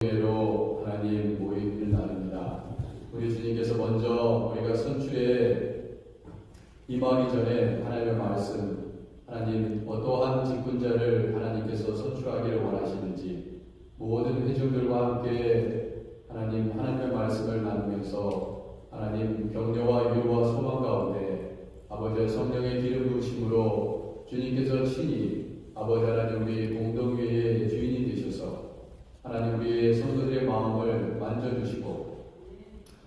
교회로 하나님 모이는 날입니다. 우리 주님께서 먼저 우리가 선출에 임하기 전에 하나님의 말씀, 하나님 어떠한 직분자를 하나님께서 선출하기를 원하시는지 모든 회중들과 함께 하나님의 말씀을 나누면서 하나님 격려와 위로와 소망 가운데 아버지의 성령의 기름 부으심으로 주님께서 친히 아버지 하나님 우리 공동회의 주인이 되셔서 하나님 우리의 성도들의 마음을 만져주시고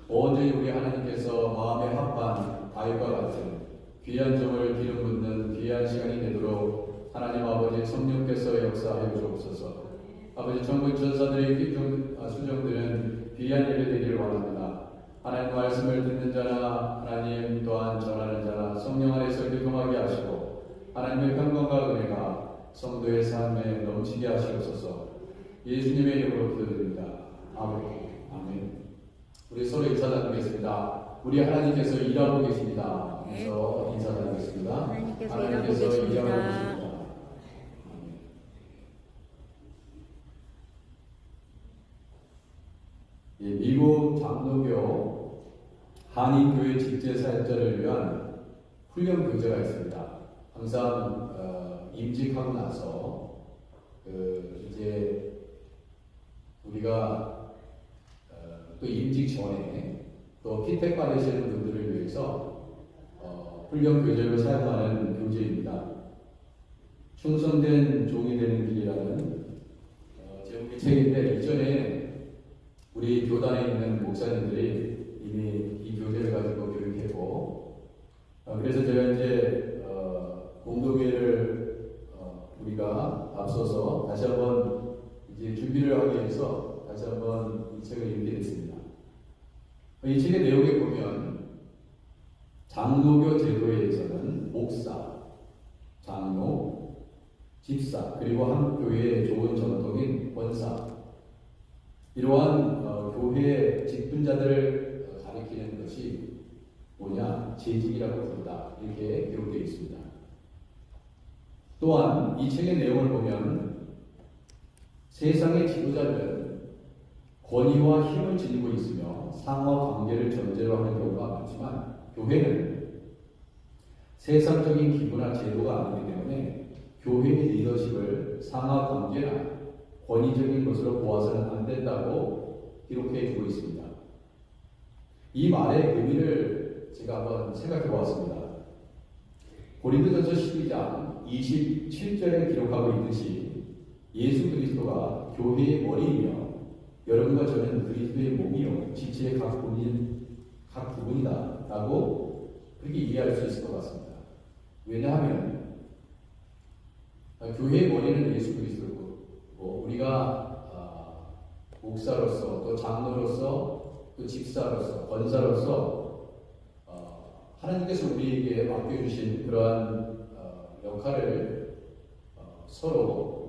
온전히 우리 하나님께서 마음에 합한 다윗과 같은 귀한 종을 기름 붓는 귀한 시간이 되도록 하나님 아버지 성령께서 역사하여 주옵소서. 아버지 전국 전사들의 수종들은 귀한 예배 되기를 원합니다. 하나님 말씀을 듣는 자나 하나님 또한 전하는 자나 성령 안에서 교통하게 하시고 하나님의 평강과 은혜가 성도의 삶에 넘치게 하시옵소서. 예수님의 이름으로 기도드립니다. 아멘. 아멘. 우리 서로 인사 나누겠습니다. 우리 하나님께서 일하고 계십니다. 그래서 인사 나누겠습니다. 하나님께서 일하고 계십니다. 미국 장로교 한인교회 직제사역자를 위한 훈련 교재가 있습니다. 항상 임직하고 나서 이제 우리가 또 임직 전에 또 피택 받으시는 분들을 위해서 훈련 교재로 사용하는 교재입니다. 충성된 종이 되는 길이라는 제목의 책인데 이전에 우리 교단에 있는 목사님들이 이미 이 교재를 가지고 교육했고 그래서 제가 이제 공동회를 우리가 앞서서 다시 한번 이제 준비를 하기 위해서 다시 한번 이 책을 읽게 됐습니다. 이 책의 내용에 보면 장로교 제도에서는 목사, 장로, 집사 그리고 한 교회의 좋은 전통인 권사 이러한 교회의 직분자들을 가리키는 것이 뭐냐? 재직이라고 부른다. 이렇게 기록되어 있습니다. 또한 이 책의 내용을 보면 세상의 지도자들은 권위와 힘을 지니고 있으며 상하 관계를 전제로 하는 경우가 많지만 교회는 세상적인 기구나 제도가 아니기 때문에 교회의 리더십을 상하 관계나 권위적인 것으로 보아서는 안 된다고 기록해 주고 있습니다. 이 말의 의미를 제가 한번 생각해 보았습니다. 고린도전서 12장 27절에 기록하고 있듯이 예수 그리스도가 교회의 머리이며 여러분과 저는 그리스도의 몸이요 지체의 각 부분이다 라고 그렇게 이해할 수 있을 것 같습니다. 왜냐하면 교회의 머리는 예수 그리스도고 우리가 목사로서 또 장로로서 또 집사로서 권사로서 하나님께서 우리에게 맡겨주신 그러한 역할을 서로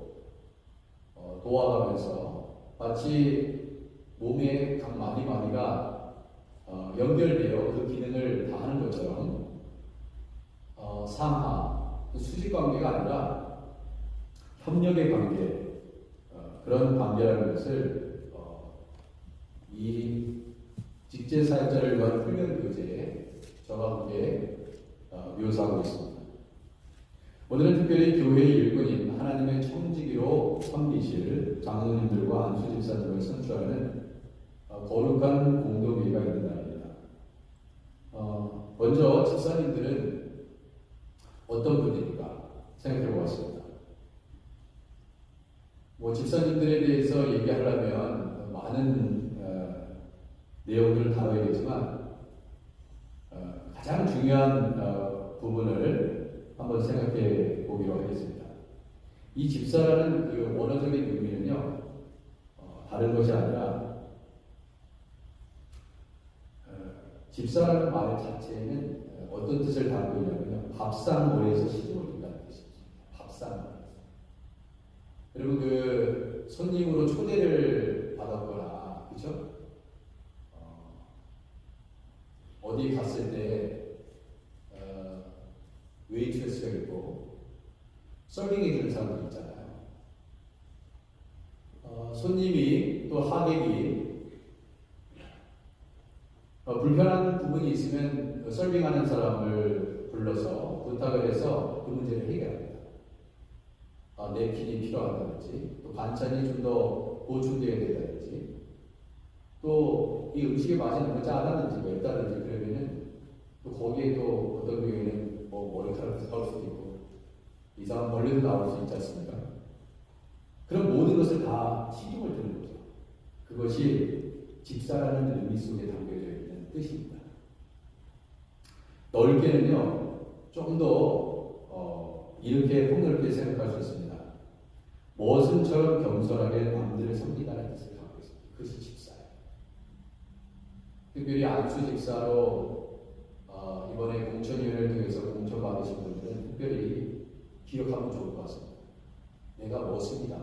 도와가면서 마치 몸의 각 마디마디가 연결되어 그 기능을 다 하는 것처럼 상하, 수직 관계가 아니라 협력의 관계 그런 관계라는 것을 이 직제사역자를 위한 훈련 교재에 저와 함께 묘사하고 있습니다. 오늘은 특별히 교회의 일꾼인 하나님의 청지기로 섬기실 장로님들과 안수집사님을 선출하는 거룩한 공동회의가 있는 날입니다. 먼저 집사님들은 어떤 분입니까? 생각해 보았습니다. 집사님들에 대해서 얘기하려면 많은 내용들을 다뤄야겠지만 가장 중요한 부분을 한번 생각해 보기로 하겠습니다. 이 집사라는 그 원어적인 의미는요, 다른 것이 아니라 집사라는 말 자체는 어떤 뜻을 담고 있냐면요, 밥상머리에서 시중을 둔다는 뜻입니다. 밥상머리. 여러분 그 손님으로 초대를 받았거나 그렇죠? 어디 갔을 때 웨이트레스가 있고 서빙해 주는 사람들 있잖아요. 손님이 또 하객이 불편한 부분이 있으면 서빙하는 사람을 불러서 부탁을 해서 그 문제를 해결합니다. 냅킨이 필요하다든지, 또 반찬이 좀 더 보충되어야 된다든지, 또 이 음식의 맛이 너무 짜다든지 맵다든지 그러면은 또 거기에 또 어떤 경우에는 머리카락도 나올 수도 있고 이상한 벌레도 나올 수 있지 않습니까? 그런 모든 것을 다 신경을 드는 거죠. 그것이 집사라는 의미 속에 담겨져 있는 뜻입니다. 넓게는요, 좀 더 이렇게 폭넓게 생각할 수 있습니다. 머슴처럼 겸손하게 남들을 섬기다는 뜻을 갖고 있습니다. 그것이 집사예요. 특별히 안수 집사로 이번에 공천위원회를 통해서 공천받으신 분들은 특별히 기억하면 좋을 것 같습니다. 내가 머슴이다.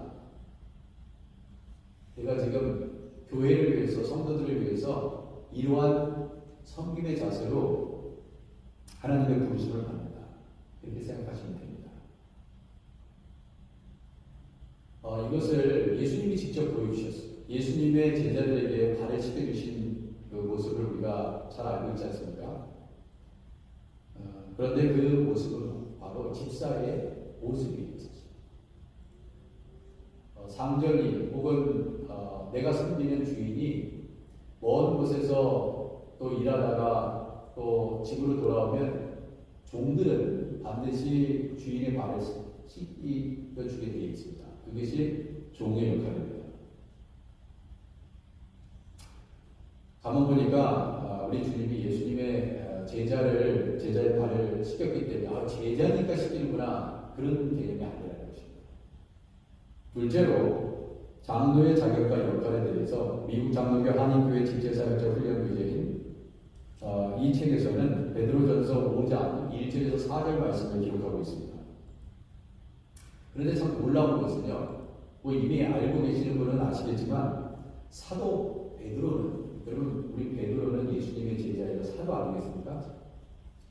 내가 지금 교회를 위해서, 성도들을 위해서 이러한 섬김의 자세로 하나님의 부르심을 받는다. 이렇게 생각하시면 됩니다. 이것을 예수님이 직접 보여주셨어요. 예수님의 제자들에게 발을 씻겨주신 그 모습을 우리가 잘 알고 있지 않습니까? 그런데 그 모습은 바로 집사의 모습이 있었어요. 상전이 혹은 내가 섬기는 주인이 먼 곳에서 또 일하다가 또 집으로 돌아오면 종들은 반드시 주인의 발을 씻겨주게 되어 있습니다. 그것이 종의 역할입니다. 가만 보니까 우리 주님이 예수님의 제자의 발을 씻겼기 때문에 제자니까 씻기는구나 그런 개념이 아니라는 것입니다. 둘째로 장로의 자격과 역할에 대해서 미국 장로교 한인교회 집제사역자 훈련교재인 이 책에서는 베드로전서 5장 1절에서 4절 말씀을 기록하고 있습니다. 그런데 참 놀라운 것은요, 이미 알고 계시는 분은 아시겠지만 사도 베드로는, 여러분 우리 베드로는 예수님의 제자이자 사도 아니겠습니까?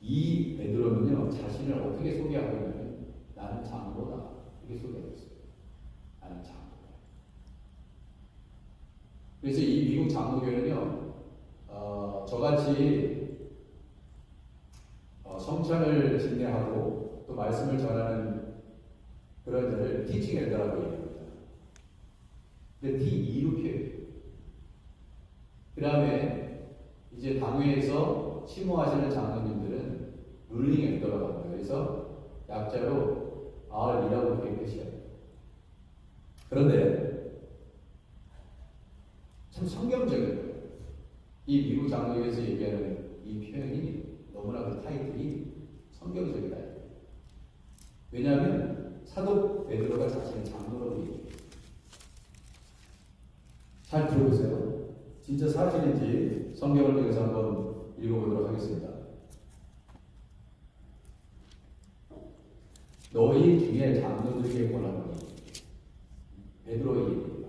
이 베드로는요 자신을 어떻게 소개하고 있냐면 나는 장로다 이렇게 소개하고 있어요. 나는 장로다. 그래서 이 미국 장로교회는요 저같이 성찬을 진행하고 또 말씀을 전하는 그런 자를 티칭 엘더라고 얘기합니다. 근데 T2로 표현해요. 그 다음에 이제 당회에서 심호하시는 장로님들은 룰링 엘더라고 합니다. 그래서 약자로 R이라고 그렇게 표시해요. 그런데 참 성경적인 거예요. 이 미국 장로교에서 얘기하는 이 표현이 너무나 그 타이틀이 성경적이다. 왜냐하면 사도 베드로가 자신의 장로라고 얘기해요. 잘 들어보세요. 진짜 사실인지 성경을 통해서 한번 읽어보도록 하겠습니다. 너희 중에 장로들에게 권하노니 베드로의 얘기입니다.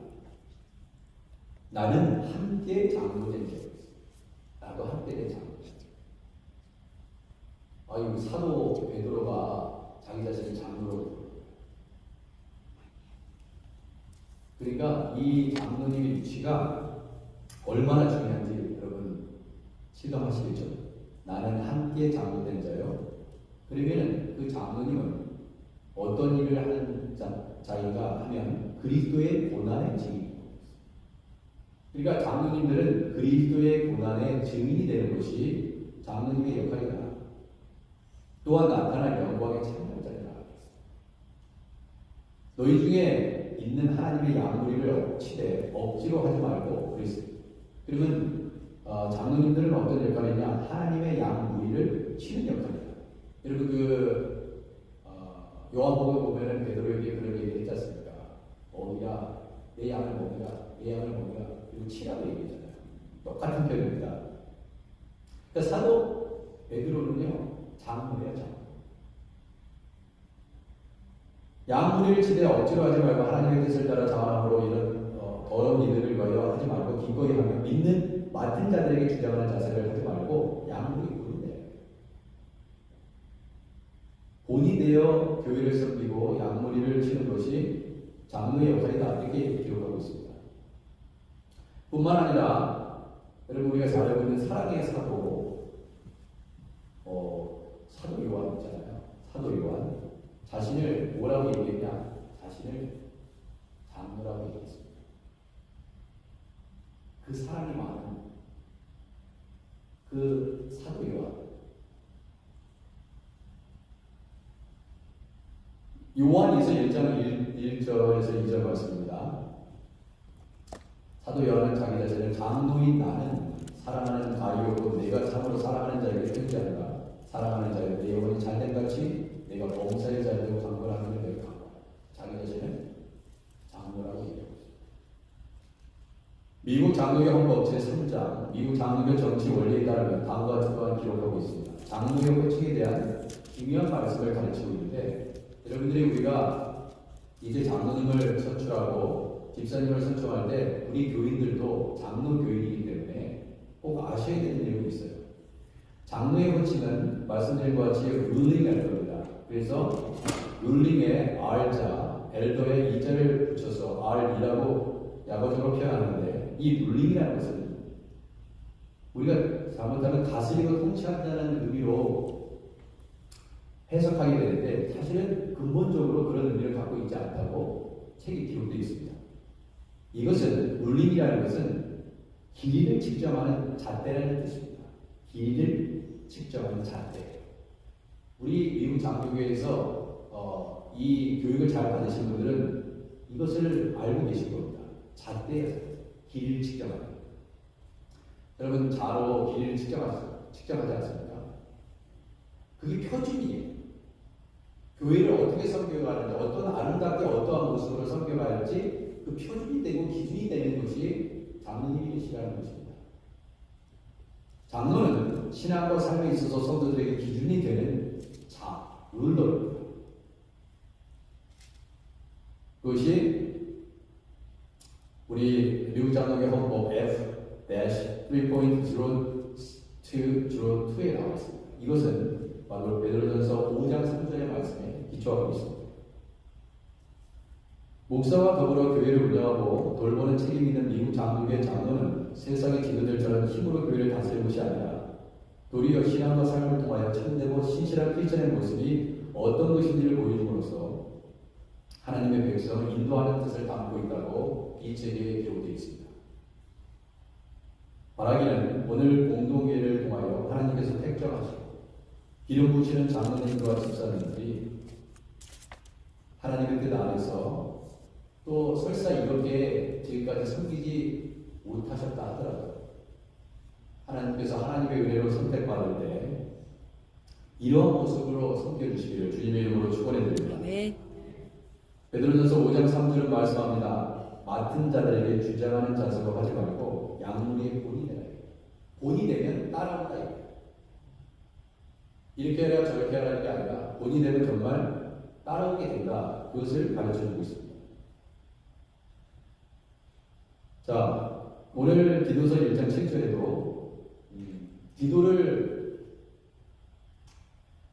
나는 함께 장로된 자였어. 나도 함께 된 장로다. 이 사도 베드로가 자기 자신을 장로로 그러니까 이 장로님의 위치가 얼마나 중요한지 여러분 실감하시겠죠? 나는 함께 장로된 자요. 그러면 그 장로님은 어떤 일을 하는 자인가 하면 그리스도의 고난의 증인. 그러니까 장로님들은 그리스도의 고난의 증인이 되는 것이 장로님의 역할이다. 또한 나타날 영광의 참여자이다. 너희 중에 있는 하나님의 양무리를 억지로 하지 말고 그랬어요. 그러면 장로님들은 어떤 역할이냐? 하나님의 양무리를 치는 역할이다. 여러분 요한복음 보면은 베드로에게 그런 얘기 했지 않습니까? 야, 내 양을 먹이라, 내 양을 먹이라. 그리고 치라고 얘기했잖아요. 똑같은 표현입니다. 그러니까 사도 베드로는요 장로예요, 장로. 양무리를 치되 억지로 하지 말고 하나님의 뜻을 따라 자원함으로 이런 더러운 일들을 위하여 하지 말고 기꺼이 하며 믿는 맡은 자들에게 주장하는 자세를 하지 말고 양무리 본이 되어야 돼요. 본이 되어 교회를 섬기고 양무리를 치는 것이 장로의 역할이다. 이렇게 기록하고 있습니다. 뿐만 아니라 여러분 우리가 잘 알고 있는 사랑의 사도 요한 있잖아요. 사도 요한 자신을 뭐라고 얘기했냐? 자신을 장로라고 얘기했습니다. 그 사랑이 많은 그 사도 요한. 요한에서 1장 1절에서 2절 말씀입니다. 사도 요한은 자기 자신을 장로인 나는 사랑하는 가이오고 내가 참으로 사랑하는 자에게 편지하노라. 사랑하는 자여 내 영혼이 잘된 같이 내가 범사의 자녀로 강건하기를 내가 강건하라. 자기 자신을 장로라고 얘기하고 있습니다. 미국 장로교 헌법 제3장 미국 장로교 정치 원리에 따르면 다음과 같은 또한 기록하고 있습니다. 장로교 호칭에 대한 중요한 말씀을 가르치고 있는데 여러분들이 우리가 이제 장로님을 선출하고 집사님을 선출할 때 우리 교인들도 장로 교인이기 때문에 꼭 아셔야 되는 내용이 있어요. 장로의 호칭은 말씀드린 것 같이 룰링 엘더입니다. 그래서 룰링에 R자, 엘더에 E자를 붙여서 R이라고 약어적으로 표현하는데 이 룰링이라는 것은 우리가 잘못하면 다스리고 통치한다는 의미로 해석하게 되는데 사실은 근본적으로 그런 의미를 갖고 있지 않다고 책에 기록되어 있습니다. 이것은 룰링이라는 것은 길이를 측정하는 잣대라는 뜻입니다. 길이를 측정하는 잣대. 우리 미국 장로교회에서 이 교육을 잘 받으신 분들은 이것을 알고 계신 겁니다. 잣대예요. 길이를 측정하는. 여러분 자로 길이를 측정하지 않습니까? 그게 표준이에요. 교회를 어떻게 섬겨가는지, 어떤 아름답게 어떠한 모습으로 섬겨가야지 그 표준이 되고 기준이 되는 것이 장로님이시라는 것입니다. 장로는 신앙과 삶에 있어서 성도들에게 기준이 되는 룰러입니다. 그것이 우리 미국 장로교 헌법 F-3.0202에 나와 있습니다. 이것은 바로 베드로전서 5장 3절의 말씀에 기초하고 있습니다. 목사와 더불어 교회를 운영하고 돌보는 책임 있는 미국 장로교의 장로는 세상의 지도들처럼 힘으로 교회를 다스리는 것이 아니라 도리어 신앙과 삶을 통하여 참되고 신실한 크리스천의 모습이 어떤 것인지를 보여줌으로써 하나님의 백성을 인도하는 뜻을 담고 있다고 이 책에 기록되어 있습니다. 바라기는 오늘 공동회를 통하여 하나님께서 택정하시고 기름 부으시는 장로님들과 집사님들이 하나님의 뜻 안에서 또 설사 이렇게 지금까지 섬기지 못하셨다 하더라도 하나님께서 하나님의 은혜로 선택받을 때 이러한 모습으로 섬겨주시기를 주님의 이름으로 축원해드립니다. 베드로전서 5장 3절은 말씀합니다. 맡은 자들에게 주장하는 자세로 하지 말고 양문의 본이 되라. 본이 되면 따라온다. 이렇게 해라 저렇게 하라는 게 아니라 본이 되면 정말 따라오게 된다. 그것을 가르쳐주고 있습니다. 자, 오늘 디도서 1장 7절에도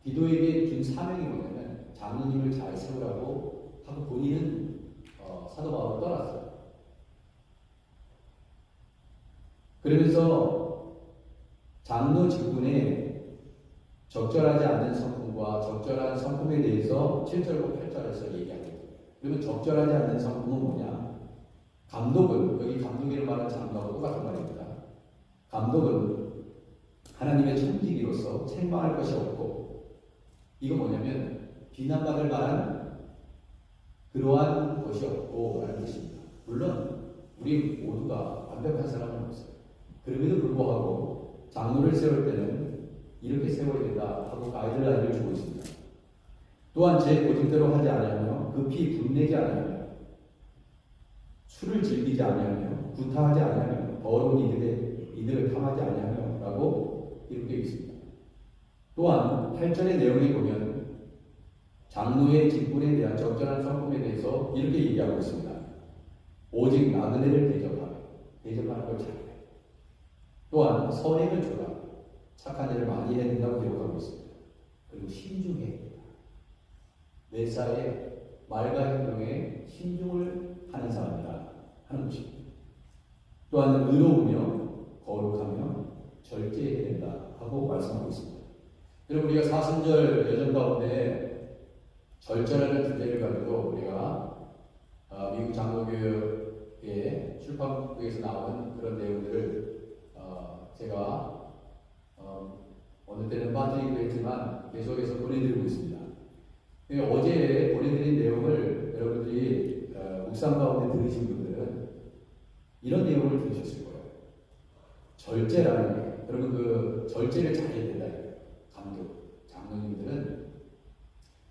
디도에게 준 사명이 뭐냐면 장로님을 잘 세우라고 하고 본인은 사도 바울을 떠났어요. 그러면서 장로 직분에 적절하지 않는 성품과 적절한 성품에 대해서 7절과 8절에서 얘기합니다. 그러면 적절하지 않는 성품은 뭐냐? 감독은, 여기 감독이라는 말은 장로하고 똑같은 말입니다. 감독은 하나님의 천직이로서 책망할 것이 없고, 이거 뭐냐면 비난받을 만한 그러한 것이 없고 라는 뜻입니다. 물론 우리 모두가 완벽한 사람은 없어요. 그럼에도 불구하고 장로를 세울 때는 이렇게 세워야 된다 하고 가이드라인을 주고 있습니다. 또한 제 고집대로 하지 아니하며 급히 분내지 아니하며 술을 즐기지 아니하며 구타하지 아니하며 더러운 이들을 탐하지 아니하며 라고 이렇게 있습니다. 또한 8절의 내용에 보면 장로의 직분에 대한 적절한 성품에 대해서 이렇게 얘기하고 있습니다. 오직 나그네를 대접하는 걸 잘해. 또한 선행을 줘라. 착한 일을 많이 해야 된다고 기록하고 있습니다. 그리고 신중해야 된다. 매사에 말과 행동에 신중을 하는 사람이라 하는 것입니다. 또한 의로우며 거룩하며 절제해야 된다 하고 말씀하고 있습니다. 여러분, 우리가 사순절 여정 가운데 절제라는 주제를 가지고 우리가 미국 장로교회 출판부에서 나오는 그런 내용들을 제가 어느 때는 빠지기도 했지만 계속해서 보내드리고 있습니다. 어제 보내드린 내용을 여러분들이 묵상 가운데 들으신 분들은 이런 내용을 들으셨을 거예요. 절제라는 게, 여러분 그 절제를 잘해야 된다. 감독, 장로님들은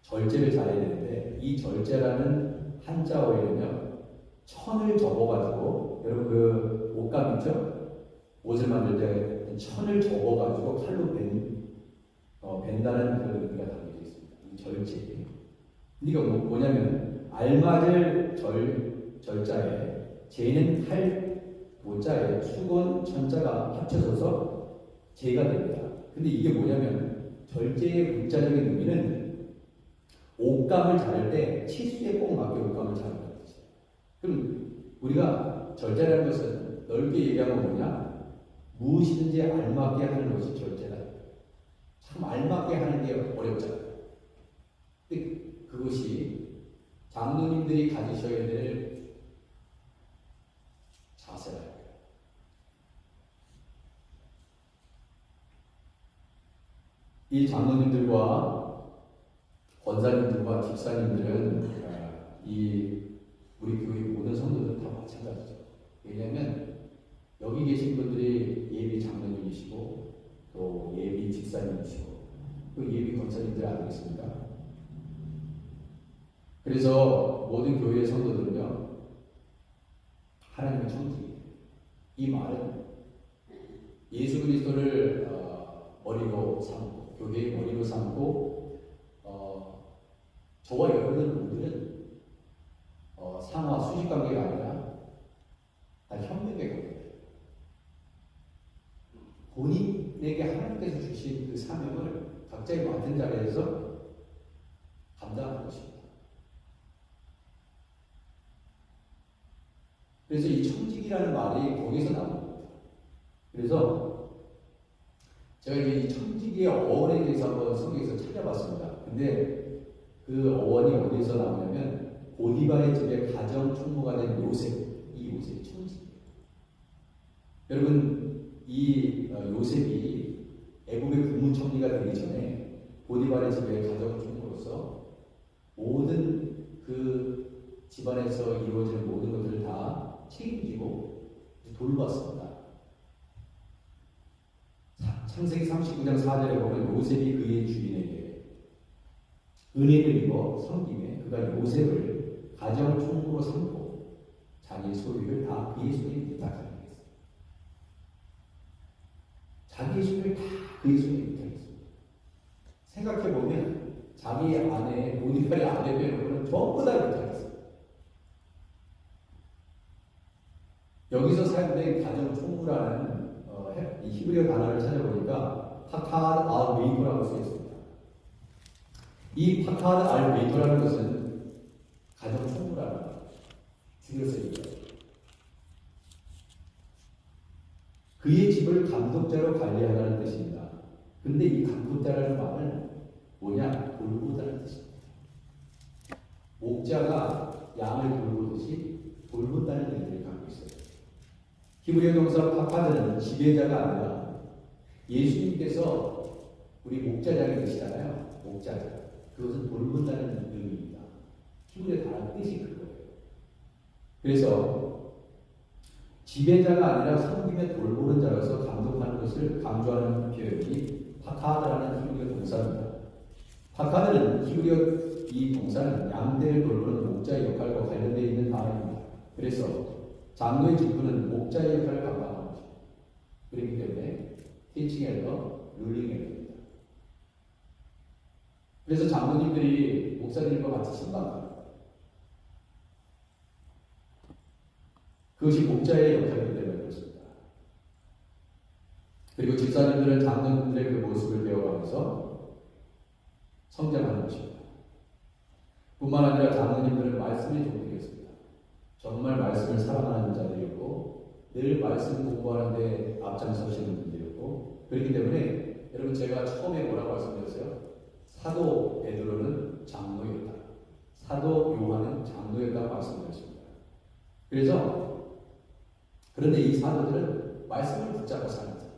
절제를 잘해야 되는데, 이 절제라는 한자 어휘는요, 천을 접어가지고, 여러분 그 옷감 있죠? 옷을 만들 때 천을 접어가지고 칼로 벤다는 그런 의미가 담겨져 있습니다. 이 절제. 이거 뭐냐면 알맞을 절자에 제는 탈 도자에 수건 천자가 합쳐져서 제가 됩니다. 근데 이게 뭐냐면 절제의 문자적인 의미는 옷감을 자를 때 치수에 꼭 맞게 옷감을 자른다는 뜻이에요. 그럼 우리가 절제라는 것은 넓게 얘기하면 뭐냐? 무엇이든지 알맞게 하는 것이 절제다. 참 알맞게 하는 게 어렵잖아요. 근데 그것이 장로님들이 가지셔야 될 자세라. 이 장로님들과 권사님들과 집사님들은 이 우리 교회 모든 성도들 다 마찬가지죠. 왜냐하면 여기 계신 분들이 예비 장로님이시고 또 예비 집사님이시고 또 예비 권사님들 아니겠습니까? 그래서 모든 교회의 성도들은요, 하나님의 천국이에요. 이 말은 예수 그리스도를 머리로 삼고 교회의 머리로 삼고 저와 여러분들은 상하 수직 관계가 아니라 다 협력의 관계예요. 본인에게 하나님께서 주신 그 사명을 각자의 맡은 자리에서 감당하는 것입니다. 그래서 이 청직이라는 말이 거기서 나옵니다. 그래서 제가 이제 이 청직의 어원에 대해서 한번 성경에서 찾아봤습니다. 근데 그 어원이 어디서 나오냐면 보디발의 집에 가정 총무가 된 요셉, 이 요셉이 청직이에요. 여러분, 이 요셉이 애굽의 국무총리가 되기 전에 보디발의 집에 가정 총무로서 모든 그 집안에서 이루어질 모든 것들을 다 책임지고 돌봤습니다. 창세기 39장 4절에 보면 요셉이 그의 주인에게 은혜를 입어 섬김에 그가 요셉을 가정 총무로 삼고 자기 소유를 다 그의 손에 부탁하게 했습니다. 자기의 소유를 다 그의 손에 부탁했습니다. 생각해보면 자기 아내, 보디발의 아내 빼놓고는 전부 다 부탁했습니다. 여기서 사용된 가정 총무라는 이 히브리어 단어를 찾아보니까 파카드 알 메이토라고 쓰여 있습니다. 이 파카드 알 메이토라는 것은 가정 총무라는 줄여서 얘기해요. 그의 집을 감독자로 관리하라는 뜻입니다. 근데 이 감독자라는 말은 뭐냐? 돌보다는 뜻입니다. 목자가 양을 돌보듯이 돌본다는 의미를 갖고 있어요. 히브리어 동사 파카드는 지배자가 아니라 예수님께서 우리 목자장이 되시잖아요. 목자장. 그것은 돌본다는 의미입니다. 히브리어 단어 뜻이 그거예요. 그래서 지배자가 아니라 섬김에 돌보는 자로서 감독하는 것을 강조하는 표현이 파카드라는 히브리어 동사입니다. 파카드는 히브리어 이 동사는 양떼를 돌보는 목자의 역할과 관련되어 있는 단어입니다. 그래서 장로의 직분은 목자의 역할을 감당하는 것입니다. 그렇기 때문에 티칭 엘더, 룰링 엘더입니다. 그래서 장로님들이 목사님과 같이 신방합니다. 그것이 목자의 역할이기 때문에 그렇습니다. 그리고 집사님들은 장로님들의 그 모습을 배워가면서 성장하는 것입니다. 뿐만 아니라 장로님들은 말씀이 좋겠습니다. 정말 말씀을 사랑하는 자들이었고 늘 말씀 공부하는데 앞장서시는 분들이었고, 그렇기 때문에 여러분 제가 처음에 뭐라고 말씀드렸어요? 사도 베드로는 장로였다. 사도 요한은 장로였다고 말씀드렸습니다. 그런데 이 사도들은 말씀을 붙잡고 사는 거예요.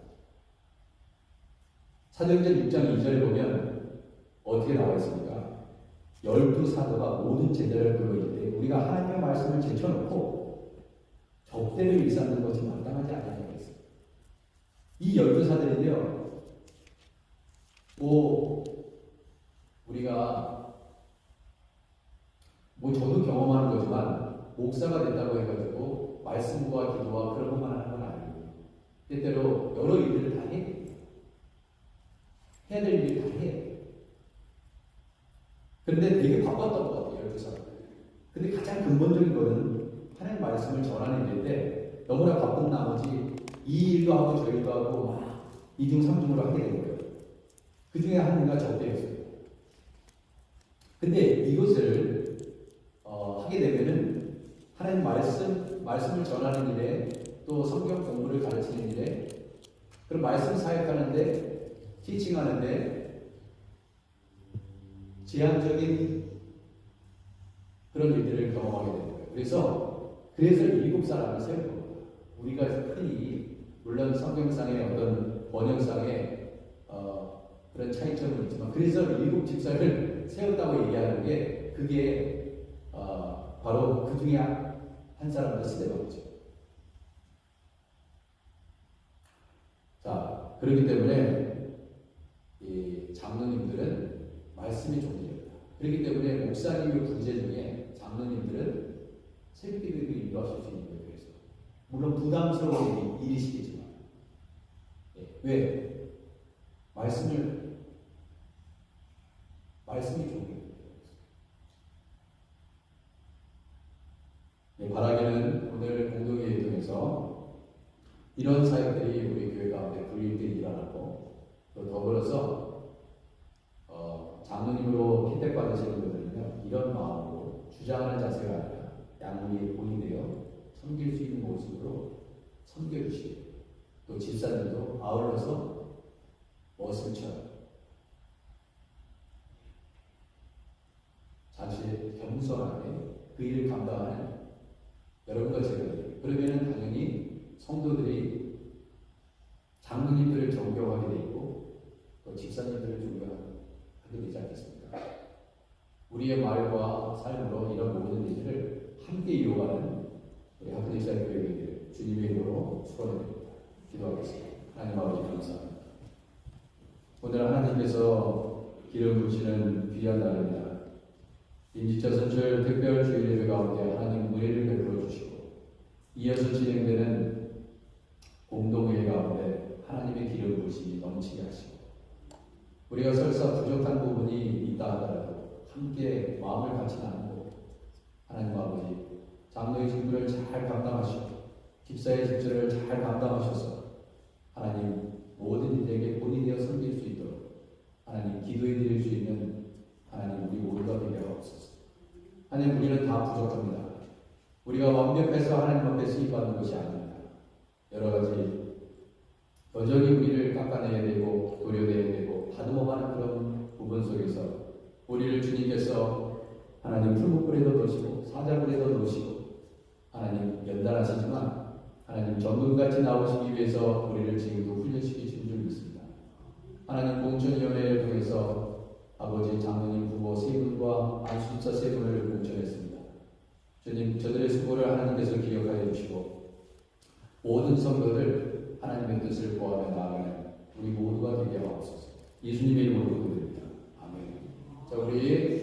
사도행전 6장 2절에 보면 어떻게 나와 있습니까? 12사도가 모든 제자를 불러 이르되 우리가 하나님의 말씀을 제쳐놓고 적대를 일삼는 것이 마땅하지 않다고 했어요. 이 12사도인데요. 우리가 저도 경험하는 거지만 목사가 된다고 해가지고 말씀과 기도와 그런 것만 하는 건 아니고 때때로 여러 일들을 다 해. 해야 될 일을 다 해. 그런데 되게 바빴던 것 같아요, 12사람. 근데 가장 근본적인 거는 하나님 말씀을 전하는 일인데 너무나 바쁜 나머지 이 일도 하고 저 일도 하고 막 이중 삼중으로 하게 된 거예요. 그 중에 하나가 적대였어요. 근데 이것을 하게 되면은 하나님 말씀을 전하는 일에 또 성경 공부를 가르치는 일에 그런 말씀 사역하는데 티칭하는데 제한적인 그런 일들을 경험하게 되는 거예요. 그래서 7사람을 세운 겁니다. 우리가 흔히 물론 성경상의 어떤 번역상의 그런 차이점은 있지만 그래서 7집사를 세웠다고 얘기하는 게 그게 바로 그 중에 한 사람도 스데반이죠. 자, 그렇기 때문에 이 장로님들은 말씀이 종이었다. 그렇기 때문에 목사님의 부재 중에 장로님들은 새벽기도에도 인도하실 수 있는 거예요. 그래서 물론 부담스러운 일이시겠지만 왜? 말씀이 종이에요. 바라기는 오늘 공동회의 통해서 이런 사역들이 우리 교회 가운데 불일들이 일어나고 또 더불어서 장로님으로 킨택받으시는 분들은요 이런 마음으로 주장하는 자세가 아니라 양육의 본이 되어 섬길 수 있는 모습으로 섬겨주시고 또 집사님도 아울러서 멋을 쳐요. 잠시 겸손하게 그 일을 감당하는 여러분과 제가 그러면은 당연히 성도들이 장로님들을 존경하게 돼 있고 또 집사님들을 존경하게 되지 않겠습니까? 우리의 말과 삶으로 이런 모든 일들을 함께 이루어가는 우리 하프니사 교회들 주님의 이름으로 축원드립니다. 기도하겠습니다. 하나님 아버지 감사합니다. 오늘 하나님께서 기름 부으시는 귀한 날입니다. 임시차 선출 특별 주일 예배 가운데 하나님 은혜를 베풀어 주시고 이어서 진행되는 공동회의 가운데 하나님의 기름 부으심이 넘치게 하시고 우리가 설사 부족한 부분이 있다 하더라도 함께 마음을 같이 나누고 하나님 아버지 장로의 직분을 잘 감당하시고 집사의 직분을 잘 감당하셔서 하나님 모든 이들에게 본이 되어 섬길 수 있도록 하나님 기도해 드릴 수 있는 하나님 우리 모두가 되게 하옵소서. 하나님 우리는 다 부족합니다. 우리가 완벽해서 하나님 앞에 쓰임받는 것이 아닙니다. 여러 가지 여전히 우리를 깎아내야 되고 도려내야 되고 다듬어가는 그런 부분 속에서 우리를 주님께서 하나님 풀무불에도 넣으시고 사자굴에도 넣으시고 하나님 연단하시지만 하나님 전문같이 나오시기 위해서 우리를 지금도 훈련시키신 줄 믿습니다. 하나님 공천위원회를 통해서 아버지 장로님 부모 세 분과 안수자 세 분을 공천했습니다. 주님 저들의 수고를 하나님께서 기억하여 주시고 모든 성도들 하나님의 뜻을 구하며 나아가는 우리 모두가 되게 하옵소서. 예수님의 이름으로 기도드립니다. 아멘. 자 우리